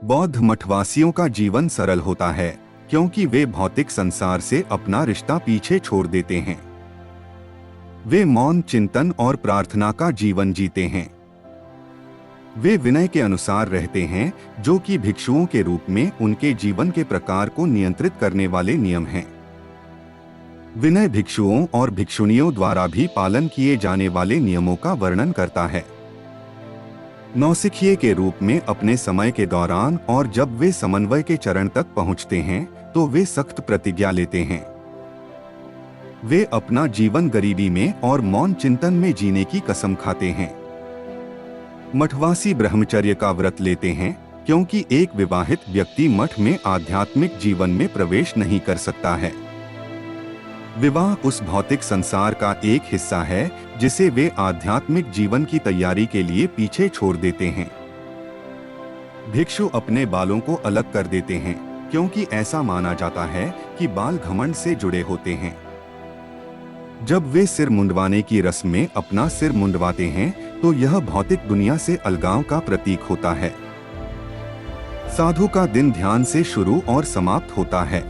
बौद्ध मठवासियों का जीवन सरल होता है क्योंकि वे भौतिक संसार से अपना रिश्ता पीछे छोड़ देते हैं। वे मौन, चिंतन और प्रार्थना का जीवन जीते हैं। वे विनय के अनुसार रहते हैं, जो कि भिक्षुओं के रूप में उनके जीवन के प्रकार को नियंत्रित करने वाले नियम हैं। विनय भिक्षुओं और भिक्षुणियों द्वारा भी पालन किए जाने वाले नियमों का वर्णन करता है। नौसिखिए के रूप में अपने समय के दौरान और जब वे समन्वय के चरण तक पहुंचते हैं तो वे सख्त प्रतिज्ञा लेते हैं। वे अपना जीवन गरीबी में और मौन चिंतन में जीने की कसम खाते हैं। मठवासी ब्रह्मचर्य का व्रत लेते हैं क्योंकि एक विवाहित व्यक्ति मठ में आध्यात्मिक जीवन में प्रवेश नहीं कर सकता है। विवाह उस भौतिक संसार का एक हिस्सा है जिसे वे आध्यात्मिक जीवन की तैयारी के लिए पीछे छोड़ देते हैं। भिक्षु अपने बालों को अलग कर देते हैं क्योंकि ऐसा माना जाता है कि बाल घमंड से जुड़े होते हैं। जब वे सिर मुंडवाने की रस्म में अपना सिर मुंडवाते हैं तो यह भौतिक दुनिया से अलगाव का प्रतीक होता है। साधु का दिन ध्यान से शुरू और समाप्त होता है।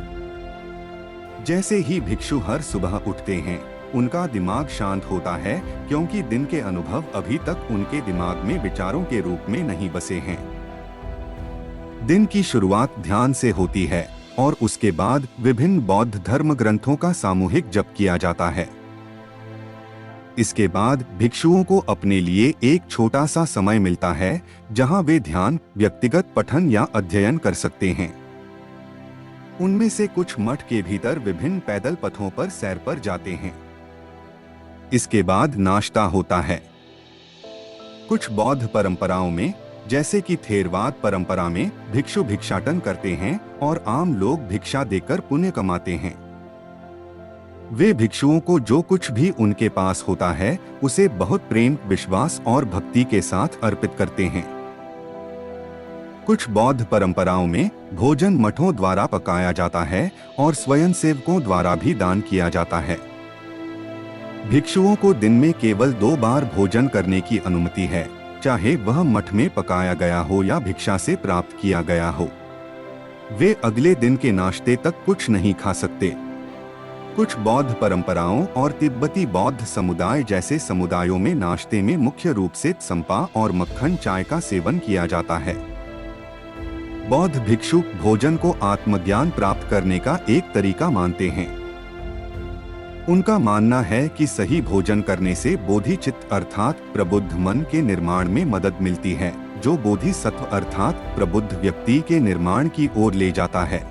जैसे ही भिक्षु हर सुबह उठते हैं, उनका दिमाग शांत होता है क्योंकि दिन के अनुभव अभी तक उनके दिमाग में विचारों के रूप में नहीं बसे हैं। दिन की शुरुआत ध्यान से होती है और उसके बाद विभिन्न बौद्ध धर्म ग्रंथों का सामूहिक जप किया जाता है। इसके बाद भिक्षुओं को अपने लिए एक छोटा सा समय मिलता है जहां वे ध्यान, व्यक्तिगत पठन या अध्ययन कर सकते हैं। उनमें से कुछ मठ के भीतर विभिन्न पैदल पथों पर सैर पर जाते हैं। इसके बाद नाश्ता होता है। कुछ बौद्ध परंपराओं में, जैसे कि थेरवाद परंपरा में, भिक्षु भिक्षाटन करते हैं और आम लोग भिक्षा देकर पुण्य कमाते हैं। वे भिक्षुओं को जो कुछ भी उनके पास होता है उसे बहुत प्रेम, विश्वास और भक्ति के साथ अर्पित करते हैं। कुछ बौद्ध परंपराओं में भोजन मठों द्वारा पकाया जाता है और स्वयंसेवकों द्वारा भी दान किया जाता है। भिक्षुओं को दिन में केवल 2 बार भोजन करने की अनुमति है, चाहे वह मठ में पकाया गया हो या भिक्षा से प्राप्त किया गया हो। वे अगले दिन के नाश्ते तक कुछ नहीं खा सकते। कुछ बौद्ध परंपराओं और तिब्बती बौद्ध समुदाय जैसे समुदायों में नाश्ते में मुख्य रूप से त्संपा और मक्खन चाय का सेवन किया जाता है। बौद्ध भिक्षु भोजन को आत्मज्ञान प्राप्त करने का एक तरीका मानते हैं। उनका मानना है कि सही भोजन करने से बोधिचित्त अर्थात प्रबुद्ध मन के निर्माण में मदद मिलती है, जो बोधिसत्व अर्थात प्रबुद्ध व्यक्ति के निर्माण की ओर ले जाता है।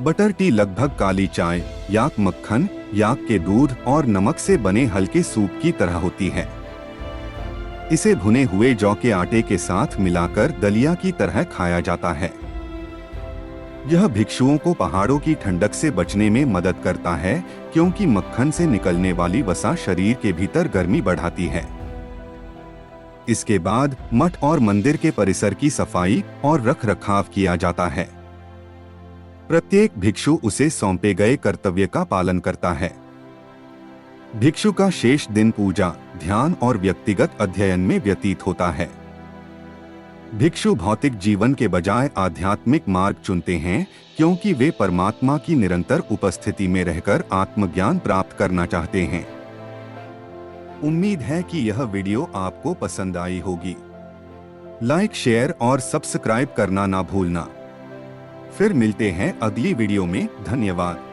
बटर टी लगभग काली चाय, याक मक्खन, याक के दूध और नमक से बने हल्के सूप की तरह होती है। इसे भुने हुए जौ के आटे के साथ मिलाकर दलिया की तरह खाया जाता है। यह भिक्षुओं को पहाड़ों की ठंडक से बचने में मदद करता है क्योंकि मक्खन से निकलने वाली वसा शरीर के भीतर गर्मी बढ़ाती है। इसके बाद मठ और मंदिर के परिसर की सफाई और रखरखाव किया जाता है। प्रत्येक भिक्षु उसे सौंपे गए कर्तव्य का पालन करता है। भिक्षु का शेष दिन पूजा, ध्यान और व्यक्तिगत अध्ययन में व्यतीत होता है। भिक्षु भौतिक जीवन के बजाय आध्यात्मिक मार्ग चुनते हैं क्योंकि वे परमात्मा की निरंतर उपस्थिति में रहकर आत्मज्ञान प्राप्त करना चाहते हैं। उम्मीद है कि यह वीडियो आपको पसंद आई होगी। लाइक, शेयर और सब्सक्राइब करना ना भूलना। फिर मिलते हैं अगली वीडियो में। धन्यवाद।